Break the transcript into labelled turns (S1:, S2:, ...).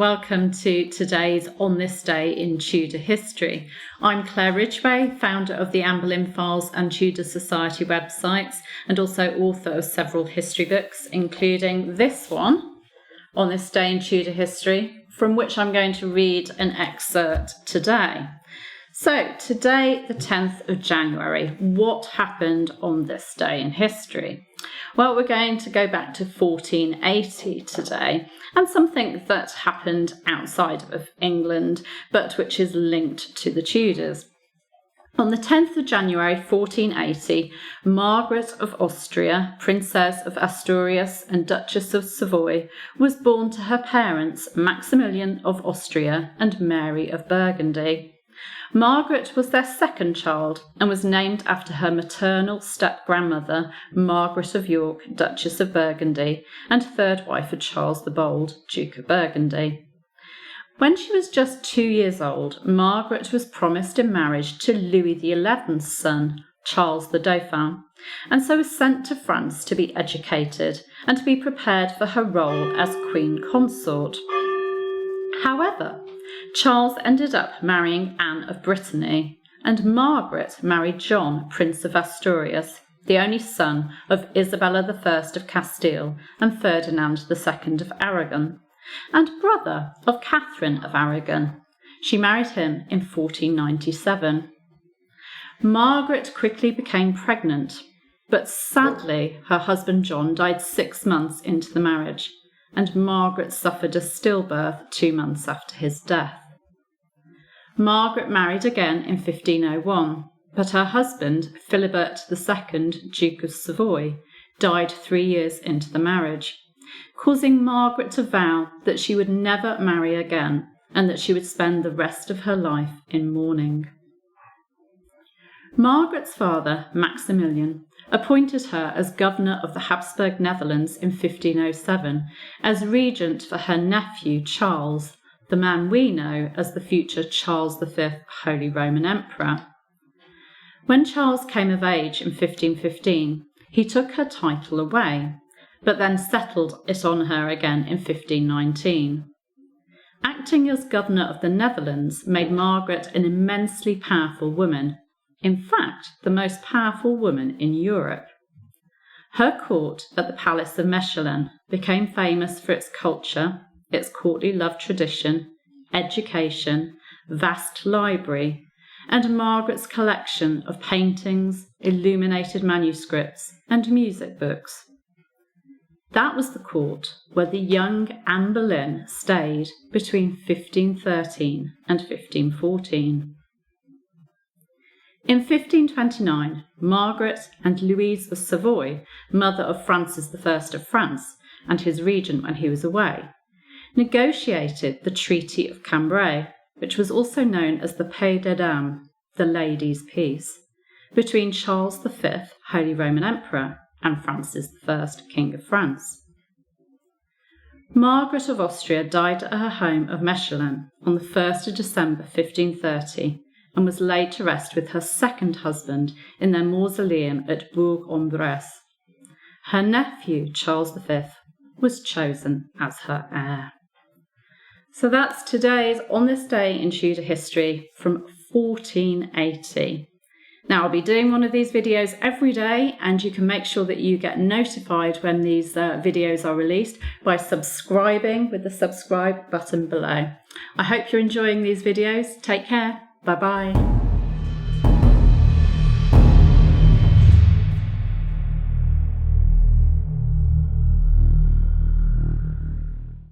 S1: welcome to today's On This Day in Tudor History. I'm Claire Ridgway, founder of the Anne Boleyn Files and Tudor Society websites, and also author of several history books, including this one, On This Day in Tudor History, from which I'm going to read an excerpt today. So, today, the 10th of January, what happened on this day in history? Well, we're going to go back to 1480 today, and something that happened outside of England, but which is linked to the Tudors. On the 10th of January 1480, Margaret of Austria, Princess of Asturias and Duchess of Savoy, was born to her parents Maximilian of Austria and Mary of Burgundy. Margaret was their second child and was named after her maternal step-grandmother, Margaret of York, Duchess of Burgundy, and third wife of Charles the Bold, Duke of Burgundy. When she was just 2 years old, Margaret was promised in marriage to Louis XI's son, Charles the Dauphin, and so was sent to France to be educated and to be prepared for her role as Queen Consort. However, Charles ended up marrying Anne of Brittany, and Margaret married John, Prince of Asturias, the only son of Isabella I of Castile and Ferdinand II of Aragon, and brother of Catherine of Aragon. She married him in 1497. Margaret quickly became pregnant, but sadly her husband John died 6 months into the marriage, and Margaret suffered a stillbirth 2 months after his death. Margaret married again in 1501, but her husband, Philibert II, Duke of Savoy, died 3 years into the marriage, causing Margaret to vow that she would never marry again and that she would spend the rest of her life in mourning. Margaret's father, Maximilian, appointed her as governor of the Habsburg Netherlands in 1507 as regent for her nephew Charles, the man we know as the future Charles V, Holy Roman Emperor. When Charles came of age in 1515, he took her title away, but then settled it on her again in 1519. Acting as governor of the Netherlands made Margaret an immensely powerful woman, in fact, the most powerful woman in Europe. Her court at the Palace of Mechlin became famous for its culture, its courtly love tradition, education, vast library, and Margaret's collection of paintings, illuminated manuscripts, and music books. That was the court where the young Anne Boleyn stayed between 1513 and 1514. In 1529, Margaret and Louise of Savoy, mother of Francis I of France and his regent when he was away, negotiated the Treaty of Cambrai, which was also known as the Paix des Dames, the Ladies' Peace, between Charles V, Holy Roman Emperor, and Francis I, King of France. Margaret of Austria died at her home of Mechlin on the 1st of December 1530, and was laid to rest with her second husband in their mausoleum at Bourg-en-Bresse. Her nephew, Charles V, was chosen as her heir. So that's today's On This Day in Tudor History from 1480. Now, I'll be doing one of these videos every day, and you can make sure that you get notified when these videos are released by subscribing with the subscribe button below. I hope you're enjoying these videos. Take care. Bye-bye.